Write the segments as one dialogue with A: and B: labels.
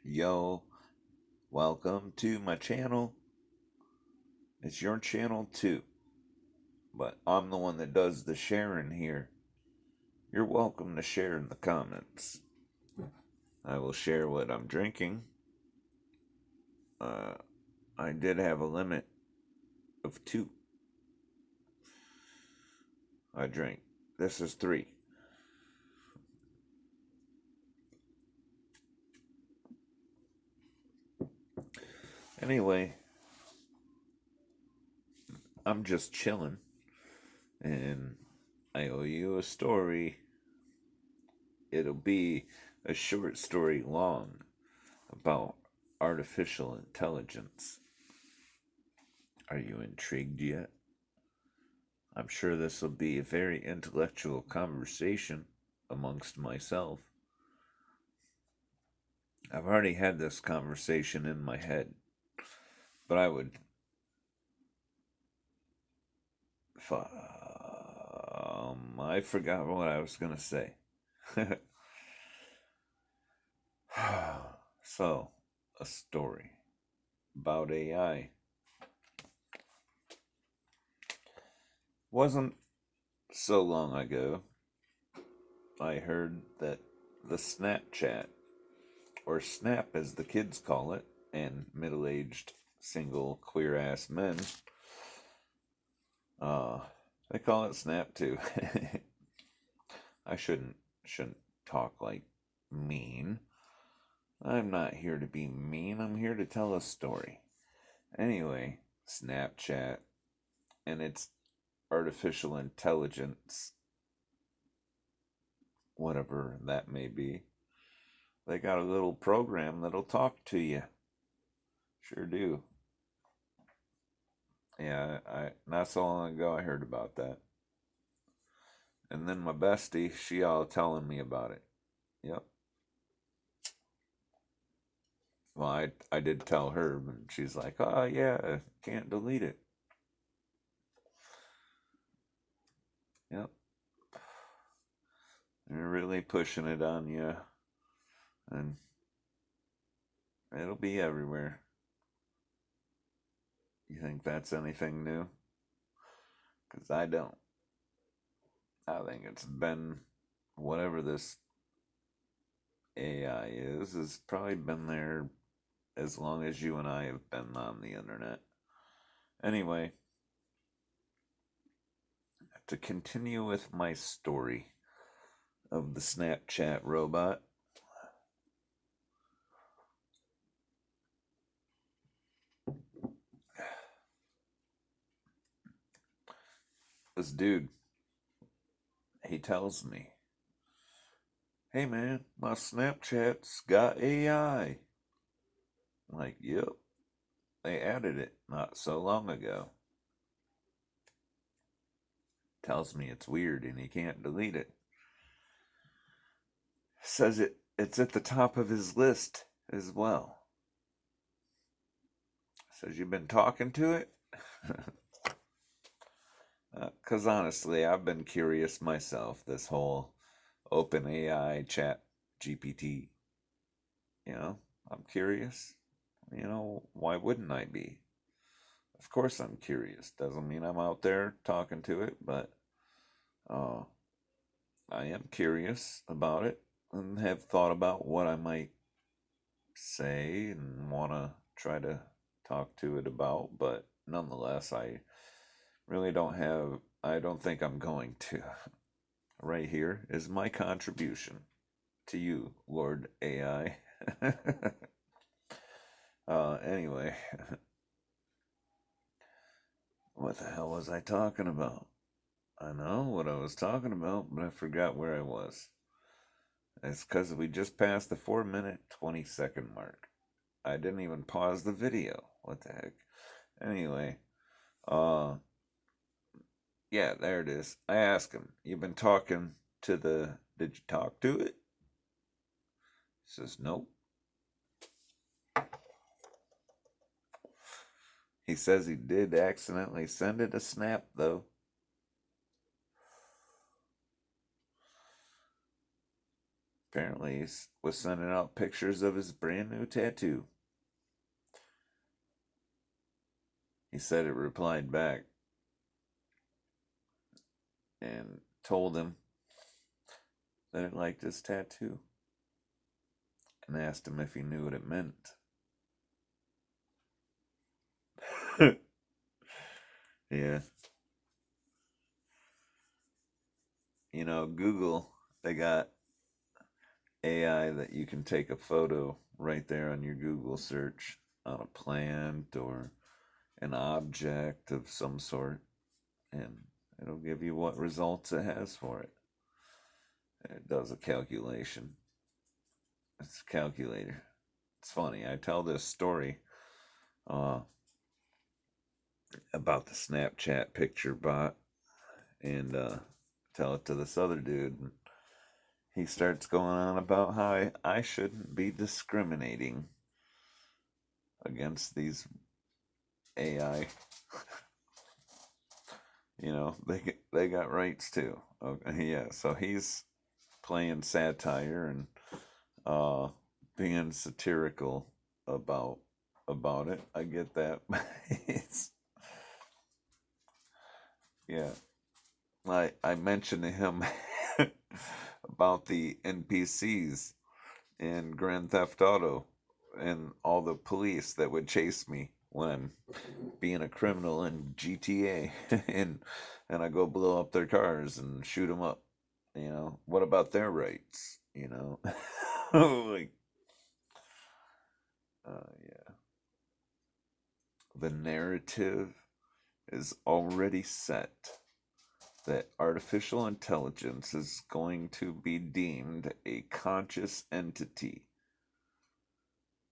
A: Yo, welcome to my channel. It's your channel too, but I'm the one that does the sharing here. You're welcome to share in the comments. I will share what I'm drinking. Uh, I did have a limit of 2. I drink. This is 3. Anyway, I'm just chilling, and I owe you a story. It'll be a short story long about artificial intelligence. Are you intrigued yet? I'm sure this will be a very intellectual conversation amongst myself. I've already had this conversation in my head, but I forgot what I was going to say. So, a story about AI. Wasn't so long ago, I heard that the Snapchat, or Snap as the kids call it, and middle aged single queer ass men, uh, they call it Snap too. I shouldn't talk like mean. I'm not here to be mean. I'm here to tell a story. Anyway, Snapchat and its artificial intelligence, whatever that may be, they got a little program that'll talk to you. Sure do. Yeah, I not so long ago I heard about that. And then my bestie, she all telling me about it. Yep. Well, I did tell her, and she's like, "Oh yeah, can't delete it." Yep. They're really pushing it on you, and it'll be everywhere. You think that's anything new? Because I don't. I think it's been whatever this AI is probably been there as long as you and I have been on the internet. Anyway, to continue with my story of the Snapchat robot, this dude, he tells me, "Hey man, my Snapchat's got AI." I'm like, "Yep, they added it not so long ago." Tells me it's weird and he can't delete it. Says it's at the top of his list as well. Says you've been talking to it? Because honestly, I've been curious myself, this whole open AI chat GPT. I'm curious. Why wouldn't I be? Of course I'm curious. Doesn't mean I'm out there talking to it, but uh, I am curious about it and have thought about what I might say and want to try to talk to it about, but nonetheless, I don't think I'm going to. Right here is my contribution to you, Lord AI. Anyway, what the hell was I talking about? I know what I was talking about, but I forgot where I was. It's because we just passed the 4 minute, 20-second mark. I didn't even pause the video. What the heck? Anyway, uh, yeah, there it is. I asked him, "You've been talking to did you talk to it?" He says, "Nope." He says he did accidentally send it a snap, though. Apparently, he was sending out pictures of his brand new tattoo. He said it replied back and told him that it liked his tattoo and asked him if he knew what it meant. Yeah. You know, Google, they got AI that you can take a photo right there on your Google search on a plant or an object of some sort, and it'll give you what results it has for it. It does a calculation. It's a calculator. It's funny. I tell this story uh, about the Snapchat picture bot and tell it to this other dude. And he starts going on about how I shouldn't be discriminating against these AI. You know, they got rights too. Okay, yeah, so he's playing satire and uh, being satirical about about it. I get that. It's yeah. I mentioned to him about the NPCs in Grand Theft Auto and all the police that would chase me when I'm being a criminal in GTA and I go blow up their cars and shoot them up. You know, what about their rights? You know, like yeah, the narrative is already set that artificial intelligence is going to be deemed a conscious entity,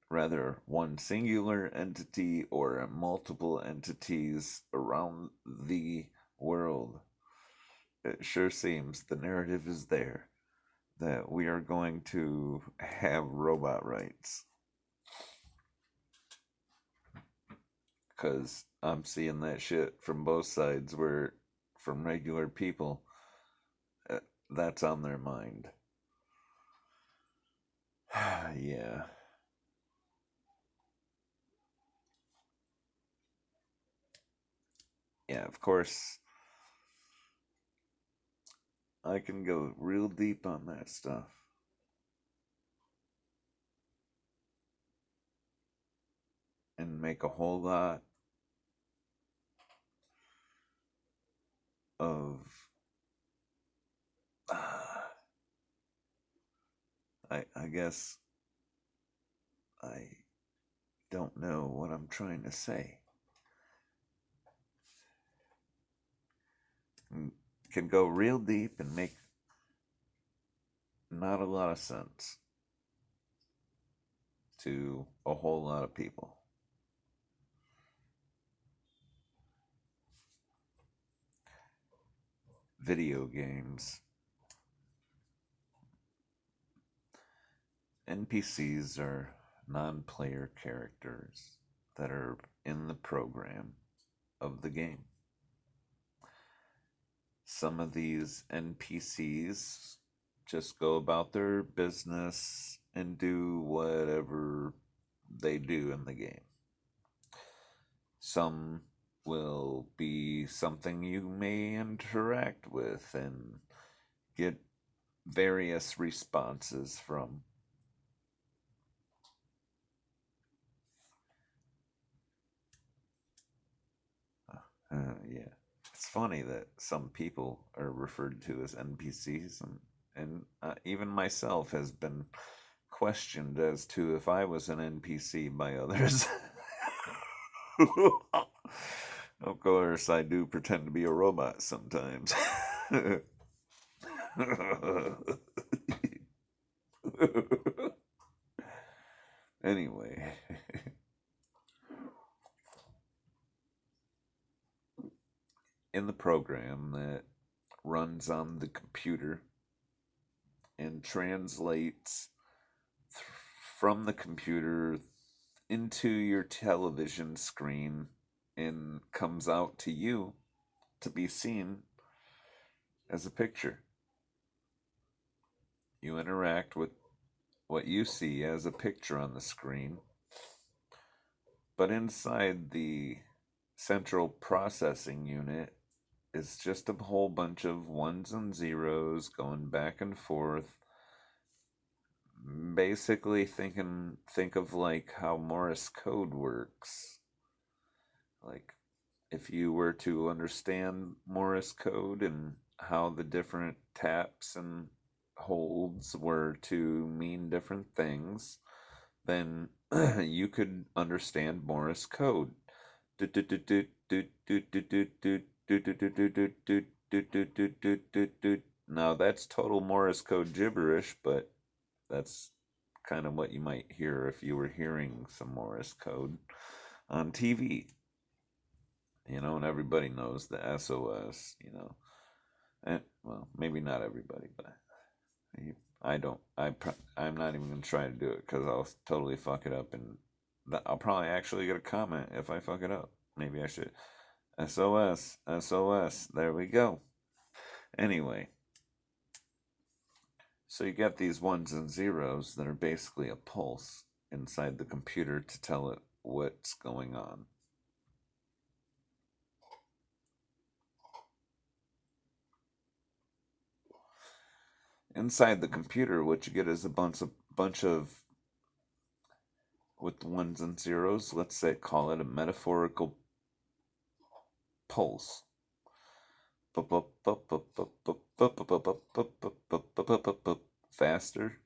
A: rather one singular entity or multiple entities around the world. It sure seems the narrative is there that we are going to have robot rights. Because I'm seeing that shit from both sides, where from regular people, that's on their mind. Yeah. Yeah, of course, I can go real deep on that stuff and make a whole lot of. I guess I don't know what I'm trying to say. Can go real deep and make not a lot of sense to a whole lot of people. Video games. NPCs are non player characters that are in the program of the game. Some of these NPCs just go about their business and do whatever they do in the game. Some will be something you may interact with and get various responses from. Yeah. It's funny that some people are referred to as NPCs, and even myself has been questioned as to if I was an NPC by others. Of course, I do pretend to be a robot sometimes. Anyway, in the program that runs on the computer and translates from the computer into your television screen and comes out to you to be seen as a picture. You interact with what you see as a picture on the screen, but inside the central processing unit is just a whole bunch of ones and zeros going back and forth. Basically, think of like how Morse code works. Like if you were to understand Morse code and how the different taps and holds were to mean different things, then you could understand Morse code. Now that's total Morse code gibberish, but that's kind of what you might hear if you were hearing some Morse code on TV. And everybody knows the SOS. And, well, maybe not everybody, but I don't. I'm not even gonna try to do it because I'll totally fuck it up, and I'll probably actually get a comment if I fuck it up. Maybe I should. SOS, SOS. There we go. Anyway, so you got these ones and zeros that are basically a pulse inside the computer to tell it what's going on. Inside the computer, what you get is a bunch of with the ones and zeros. Let's say call it a metaphorical pulse. Faster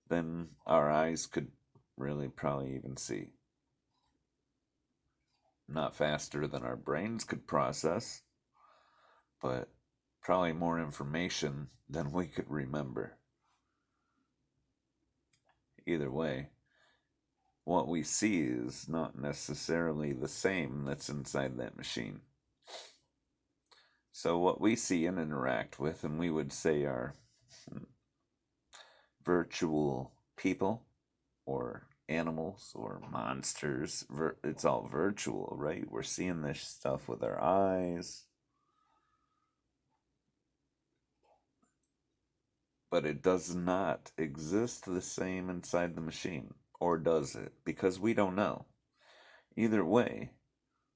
A: than our eyes could really probably even see. Not faster than our brains could process, but probably more information than we could remember. Either way, what we see is not necessarily the same that's inside that machine. So, what we see and interact with, and we would say are virtual people or animals or monsters, it's all virtual, right? We're seeing this stuff with our eyes. But it does not exist the same inside the machine. Or does it? Because we don't know. Either way,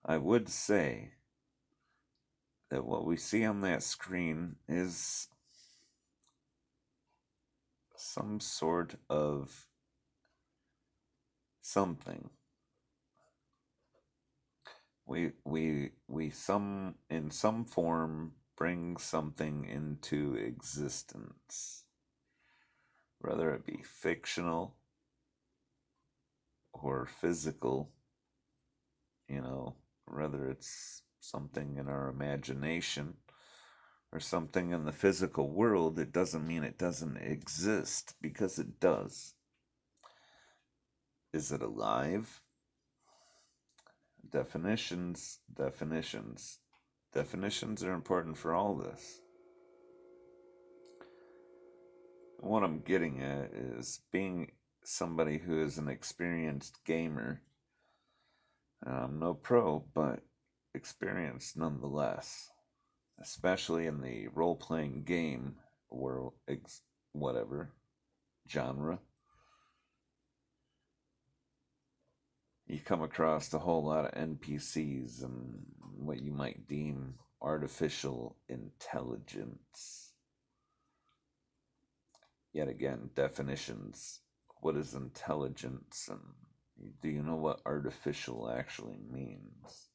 A: I would say that what we see on that screen is some sort of something. We some in some form bring something into existence, whether it be fictional or physical, whether it's something in our imagination or something in the physical world. It doesn't mean it doesn't exist, because it does. Is it alive? Definitions. Definitions are important for all this. What I'm getting at is being somebody who is an experienced gamer. I'm no pro, but experienced nonetheless, especially in the role playing game world, whatever genre. You come across a whole lot of NPCs and what you might deem artificial intelligence. Yet again, definitions. What is intelligence, and do you know what artificial actually means?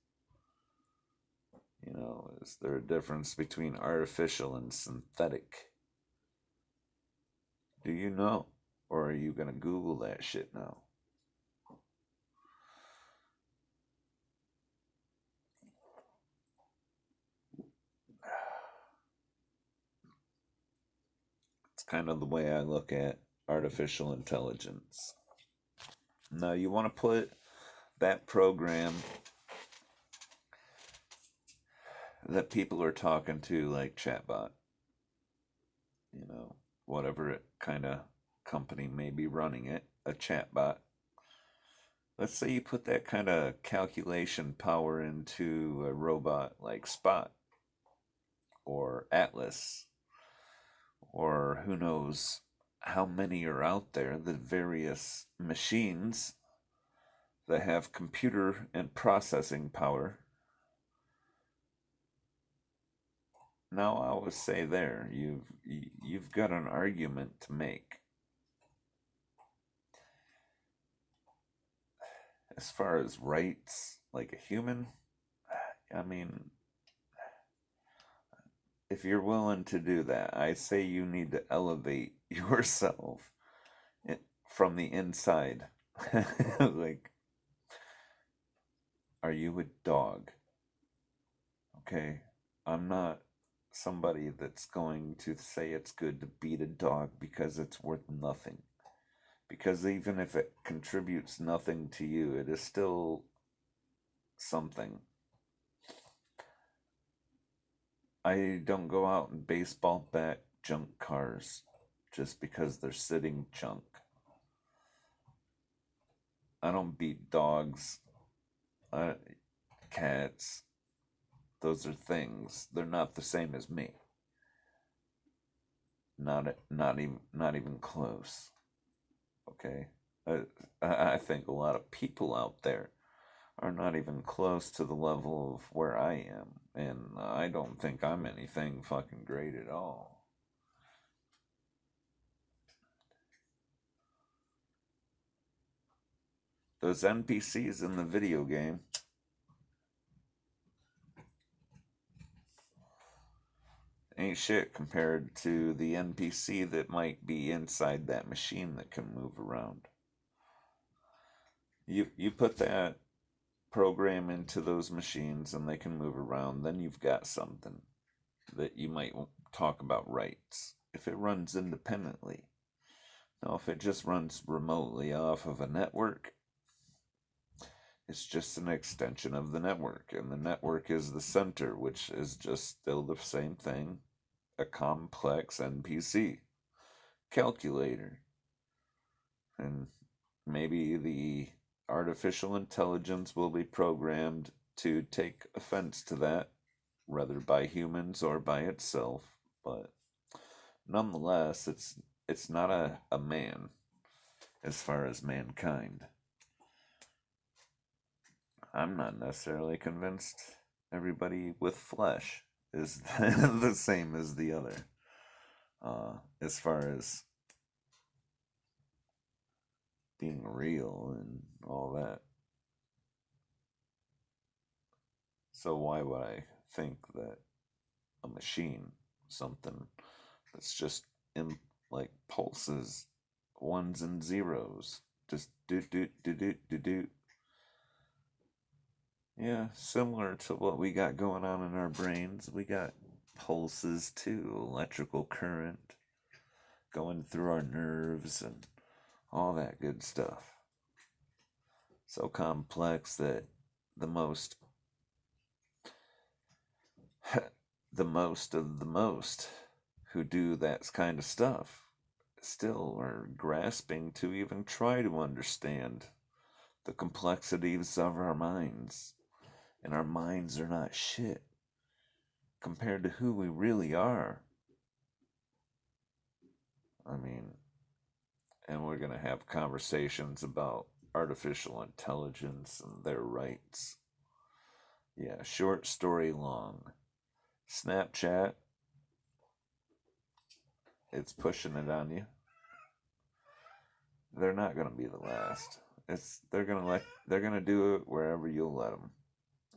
A: Is there a difference between artificial and synthetic? Do you know? Or are you going to Google that shit now? It's kind of the way I look at artificial intelligence. Now, you want to put that program that people are talking to, like chatbot, whatever it kind of company may be running it, a chatbot. Let's say you put that kind of calculation power into a robot like Spot or Atlas, or who knows how many are out there, the various machines that have computer and processing power. Now I would say there you've got an argument to make. As far as rights, like a human, I mean, if you're willing to do that, I say you need to elevate yourself from the inside. Like, are you a dog? Okay, I'm not somebody that's going to say it's good to beat a dog because it's worth nothing. Because even if it contributes nothing to you, it is still something. I don't go out and baseball bat junk cars just because they're sitting junk. I don't beat dogs, uh, cats. Those are things. They're not the same as me. Not even close. Okay, I think a lot of people out there are not even close to the level of where I am, and I don't think I'm anything fucking great at all. Those NPCs in the video game ain't shit compared to the NPC that might be inside that machine that can move around. You put that program into those machines and they can move around, then you've got something that you might talk about rights. If it runs independently, now if it just runs remotely off of a network, it's just an extension of the network, and the network is the center, which is just still the same thing, a complex NPC calculator. And maybe the artificial intelligence will be programmed to take offense to that, whether by humans or by itself. But nonetheless, it's not a man as far as mankind. I'm not necessarily convinced everybody with flesh is the same as the other. As far as being real and all that. So why would I think that a machine, something that's just in like pulses, ones and zeros, just do do do do do do. Yeah, similar to what we got going on in our brains. We got pulses too, electrical current going through our nerves and all that good stuff. So complex that the most the most of the most who do that kind of stuff still are grasping to even try to understand the complexities of our minds. And our minds are not shit compared to who we really are. I mean, and we're going to have conversations about artificial intelligence and their rights. Yeah, short story long. Snapchat, it's pushing it on you. They're not going to be the last. They're going to do it wherever you'll let them.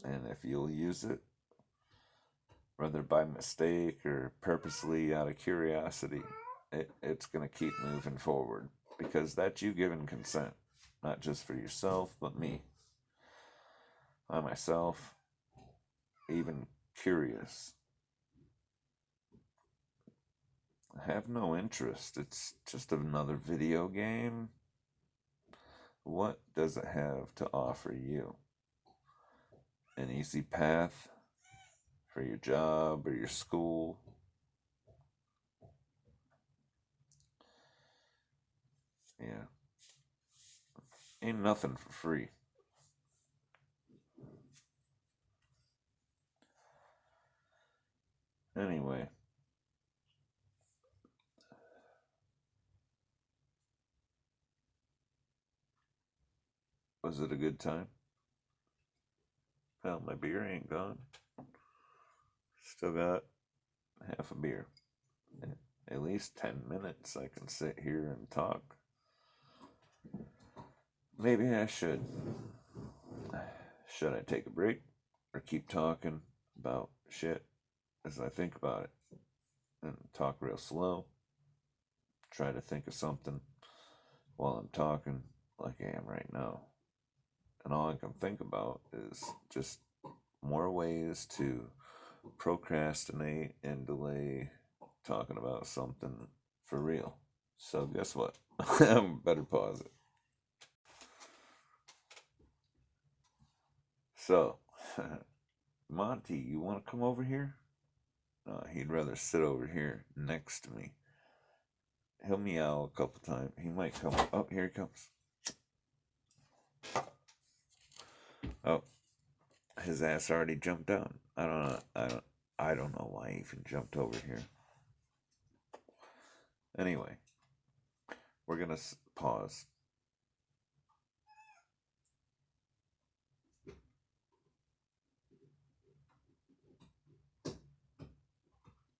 A: And if you'll use it, whether by mistake or purposely out of curiosity, it's going to keep moving forward because that's you giving consent, not just for yourself, but me. I myself, even curious, I have no interest. It's just another video game. What does it have to offer you? An easy path for your job or your school? Yeah. Ain't nothing for free. Anyway, Was it a good time? Well, my beer ain't gone. Still got half a beer. At least 10 minutes I can sit here and talk. Maybe I should. Should I take a break or keep talking about shit as I think about it and talk real slow? Try to think of something while I'm talking like I am right now. And all I can think about is just more ways to procrastinate and delay talking about something for real. So guess what? I better pause it. So, Monty, you want to come over here? No, he'd rather sit over here next to me. He'll meow a couple times. He might come. Oh, here he comes. Oh, his ass already jumped down. I don't know. I don't know why he even jumped over here. Anyway, we're gonna pause.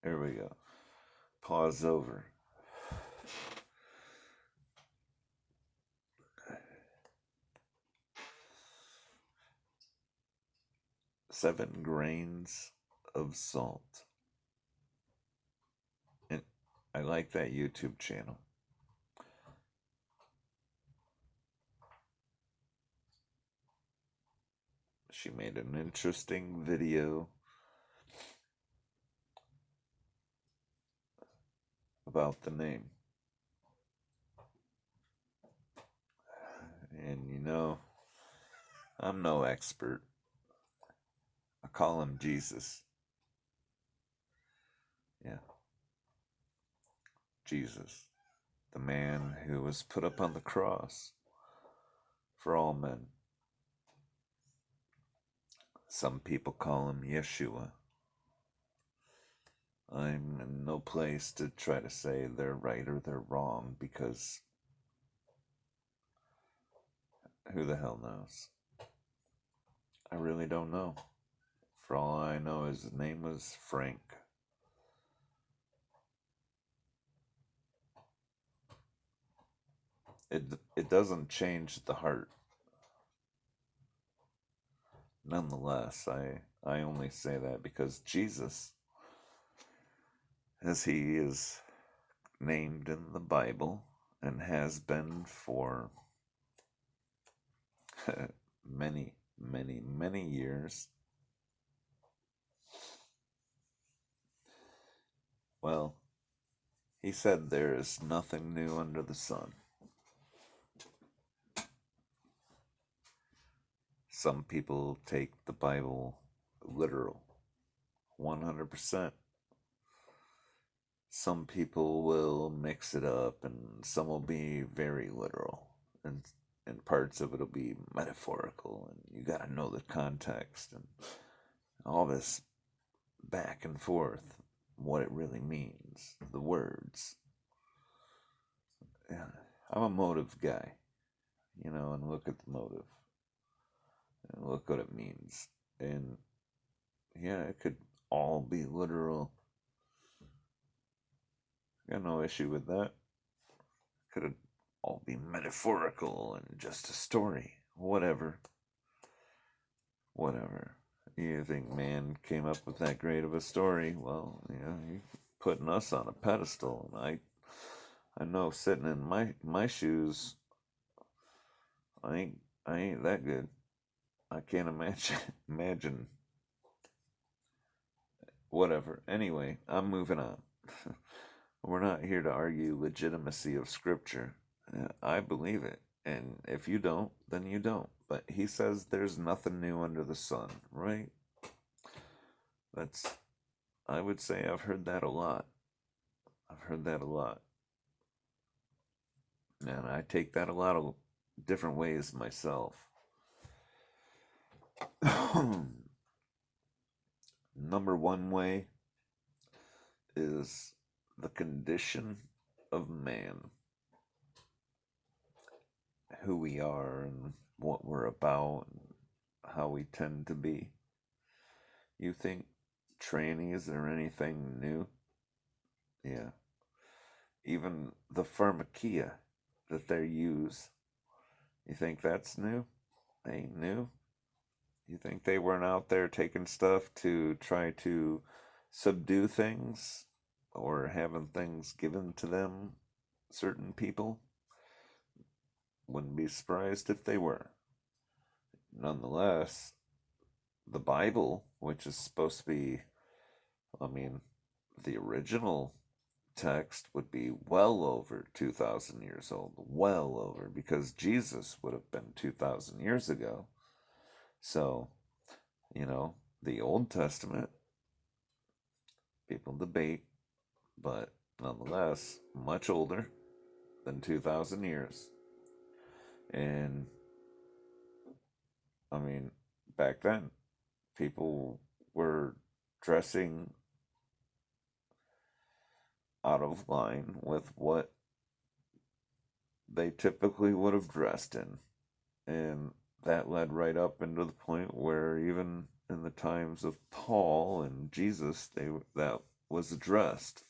A: There we go. Pause over. Seven grains of salt. And I like that YouTube channel. She made an interesting video about the name. And you know, I'm no expert. I call him Jesus. Yeah. Jesus. The man who was put up on the cross for all men. Some people call him Yeshua. I'm in no place to try to say they're right or they're wrong because who the hell knows? I really don't know. For all I know, his name was Frank. It doesn't change the heart. Nonetheless, I only say that because Jesus, as he is named in the Bible and has been for many, many, many years, well, he said there is nothing new under the sun. Some people take the Bible literal, 100%. Some people will mix it up, and some will be very literal, and parts of it'll be metaphorical, and you gotta know the context and all this back and forth, what it really means, the words. Yeah, I'm a motive guy, and look at the motive and look what it means. And yeah, it could all be literal. Got no issue with that. Could it all be metaphorical and just a story? Whatever. Whatever. You think man came up with that great of a story? Well, you're putting us on a pedestal, and I know sitting in my shoes, I ain't that good. I can't imagine. Whatever. Anyway, I'm moving on. We're not here to argue legitimacy of scripture. I believe it. And if you don't, then you don't. But he says there's nothing new under the sun, right? I would say I've heard that a lot. I've heard that a lot. And I take that a lot of different ways myself. Number one way is the condition of man. who we are and what we're about and how we tend to be. You think trannies are anything new? Yeah. Even the pharmakia that they use, you think that's new? Ain't new. You think they weren't out there taking stuff to try to subdue things or having things given to them, certain people? Wouldn't be surprised if they were. Nonetheless, the Bible, which is supposed to be, I mean, the original text would be well over 2,000 years old. Well over, because Jesus would have been 2,000 years ago. So, you know, the Old Testament, people debate, but nonetheless, much older than 2,000 years. And, I mean, back then, people were dressing out of line with what they typically would have dressed in. And that led right up into the point where even in the times of Paul and Jesus, that was addressed.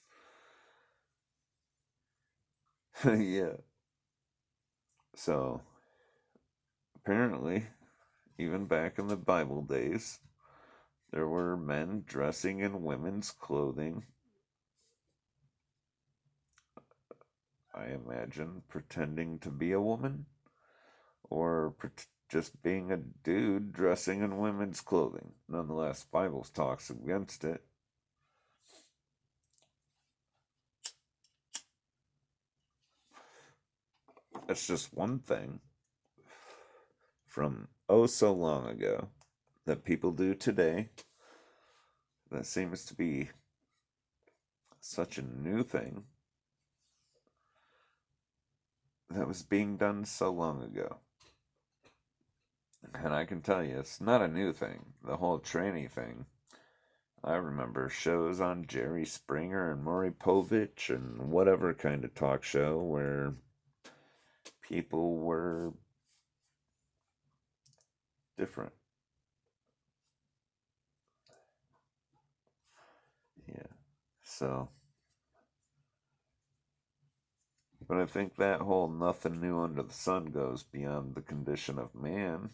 A: Yeah. So apparently, even back in the Bible days, there were men dressing in women's clothing. I imagine pretending to be a woman or just being a dude dressing in women's clothing. Nonetheless, Bible talks against it. That's just one thing from oh so long ago that people do today that seems to be such a new thing that was being done so long ago. And I can tell you, it's not a new thing. The whole tranny thing. I remember shows on Jerry Springer and Maury Povich and whatever kind of talk show where people were different. Yeah. So, but I think that whole nothing new under the sun goes beyond the condition of man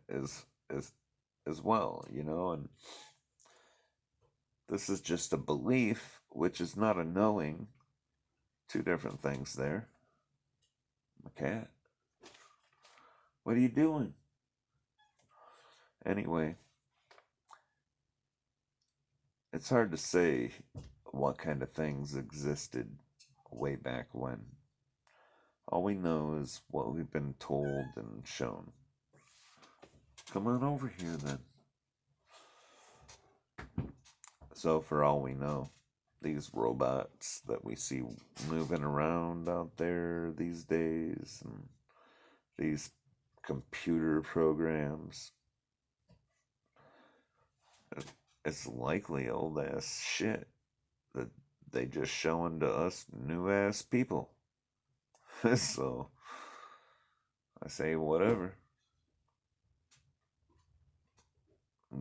A: is as well, you know, and this is just a belief, which is not a knowing. Two different things there. My cat. What are you doing? Anyway, it's hard to say what kind of things existed way back when. All we know is what we've been told and shown. Come on over here then. So, for all we know, these robots that we see moving around out there these days, and these computer programs, it's likely old ass shit that they just showing to us new ass people. So I say whatever.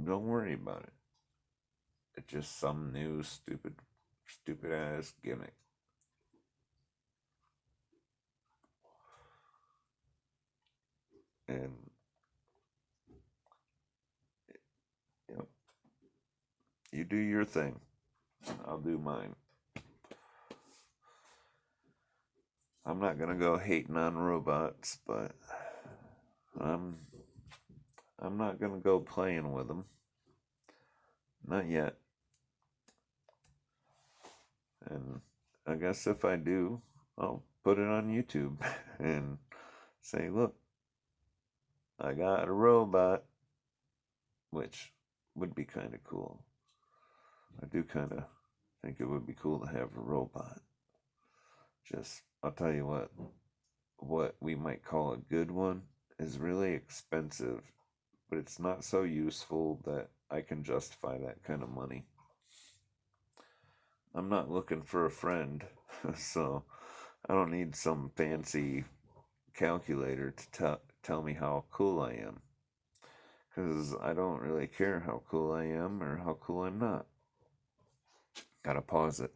A: Don't worry about it. It's just some new stupid ass gimmick. And you know, you do your thing. I'll do mine. I'm not gonna go hating on robots, but I'm I'm not gonna go playing with them. Not yet. And I guess if I do, I'll put it on YouTube and say, look, I got a robot, which would be kind of cool. I do kind of think it would be cool to have a robot. Just, I'll tell you what we might call a good one is really expensive, but it's not so useful that I can justify that kind of money. I'm not looking for a friend, so I don't need some fancy calculator to tell me how cool I am. Because I don't really care how cool I am or how cool I'm not. Gotta pause it.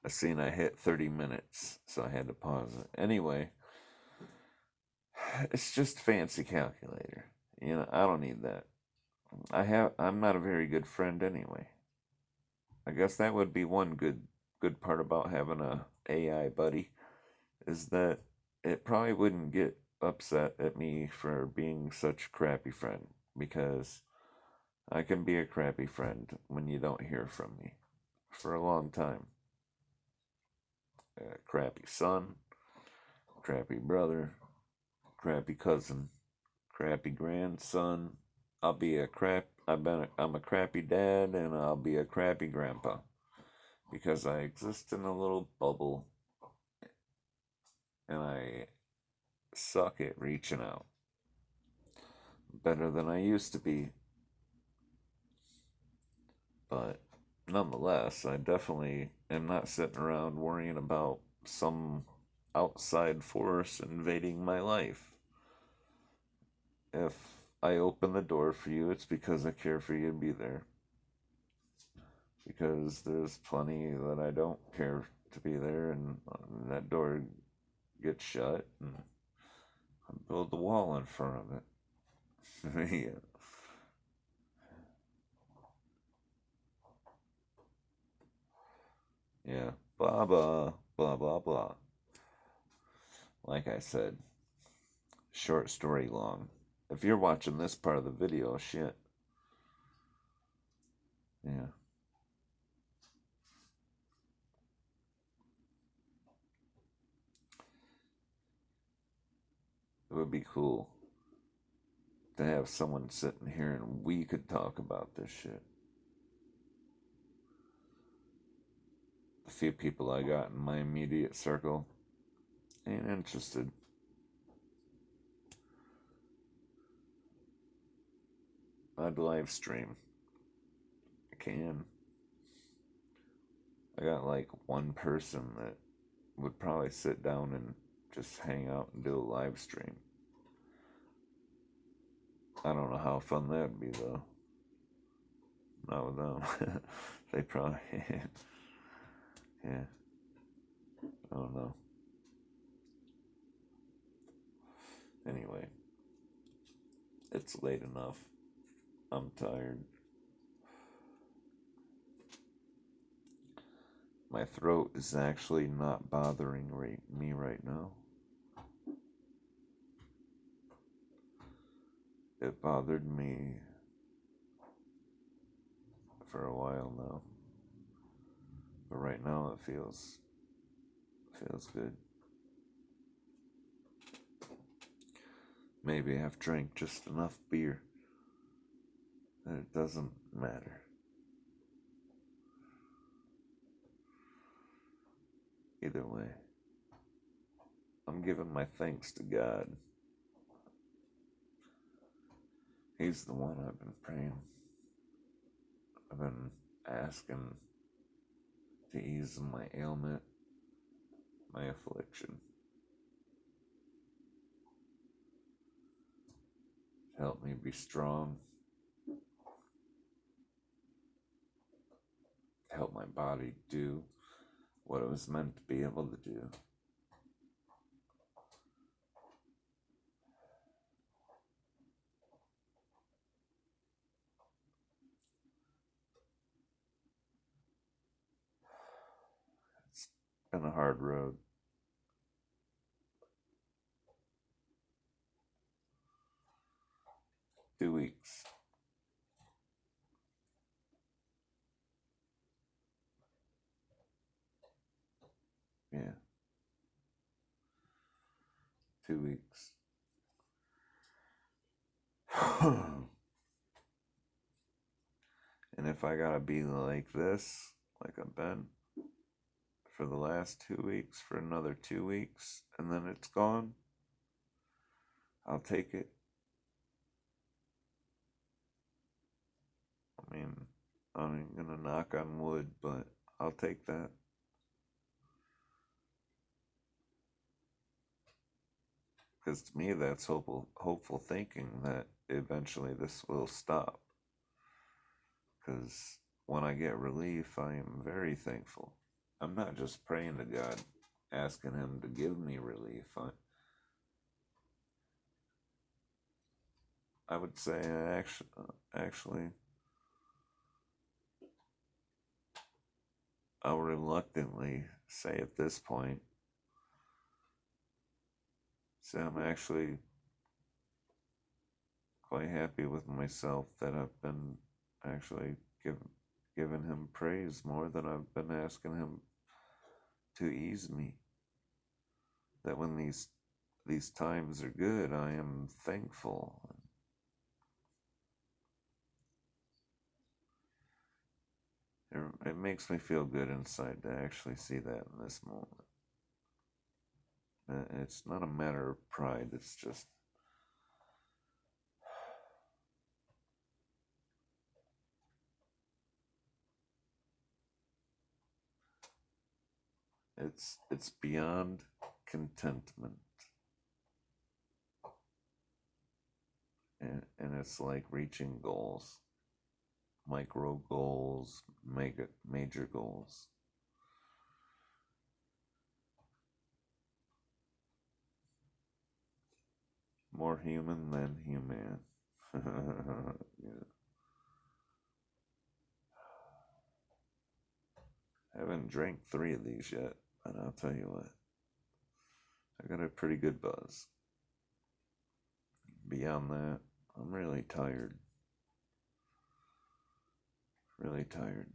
A: I seen I hit 30 minutes, so I had to pause it. Anyway, it's just fancy calculator. I don't need that. I'm not a very good friend anyway. I guess that would be one good part about having a AI buddy is that it probably wouldn't get upset at me for being such a crappy friend because I can be a crappy friend when you don't hear from me for a long time. A crappy son, crappy brother, crappy cousin, crappy grandson. I'm a crappy dad and I'll be a crappy grandpa because I exist in a little bubble and I suck at reaching out. Better than I used to be, but nonetheless, I definitely am not sitting around worrying about some outside force invading my life. If I open the door for you, it's because I care for you to be there. Because there's plenty that I don't care to be there, and that door gets shut, and I build the wall in front of it. Yeah. Yeah. Blah, blah, blah, blah, blah. Like I said, short story long. If you're watching this part of the video, shit. Yeah. It would be cool to have someone sitting here and we could talk about this shit. The few people I got in my immediate circle ain't interested. I'd live stream. I can. I got like one person that would probably sit down and just hang out and do a live stream. I don't know how fun that'd be though. Not with them. They probably, yeah. I don't know. Anyway, it's late enough. I'm tired. My throat is actually not bothering me right now. It bothered me for a while now, but right now it feels good. Maybe I've drank just enough beer that it doesn't matter. Either way, I'm giving my thanks to God. He's the one I've been praying. I've been asking to ease my ailment, my affliction, to help me be strong, to help my body do what it was meant to be able to do. It's been a hard road. Two weeks. Yeah, 2 weeks. And if I gotta be like this, like I've been for the last 2 weeks, for another 2 weeks, and then it's gone, I'll take it. I mean, I'm ain't gonna knock on wood, but I'll take that. Because to me, that's hopeful thinking that eventually this will stop. Because when I get relief, I am very thankful. I'm not just praying to God, asking Him to give me relief. I would say actually, I'll reluctantly say at this point, say I'm actually quite happy with myself that I've been actually giving Him praise more than I've been asking Him to ease me. That when these times are good, I am thankful. It makes me feel good inside to actually see that in this moment. It's not a matter of pride, it's just it's beyond contentment. And it's like reaching goals, micro goals, major goals. More human than human. Yeah. I haven't drank 3 of these yet, and I'll tell you what, I got a pretty good buzz. Beyond that, I'm really tired. Really tired.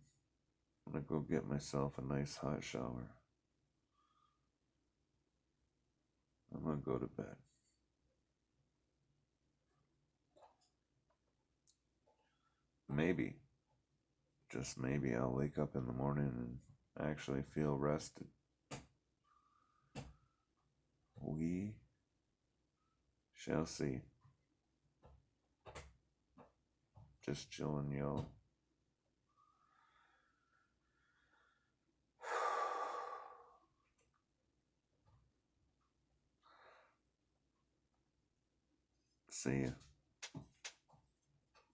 A: I'm gonna go get myself a nice hot shower. I'm gonna go to bed. Maybe, just maybe, I'll wake up in the morning and actually feel rested. We shall see. Just chilling, yo. See ya.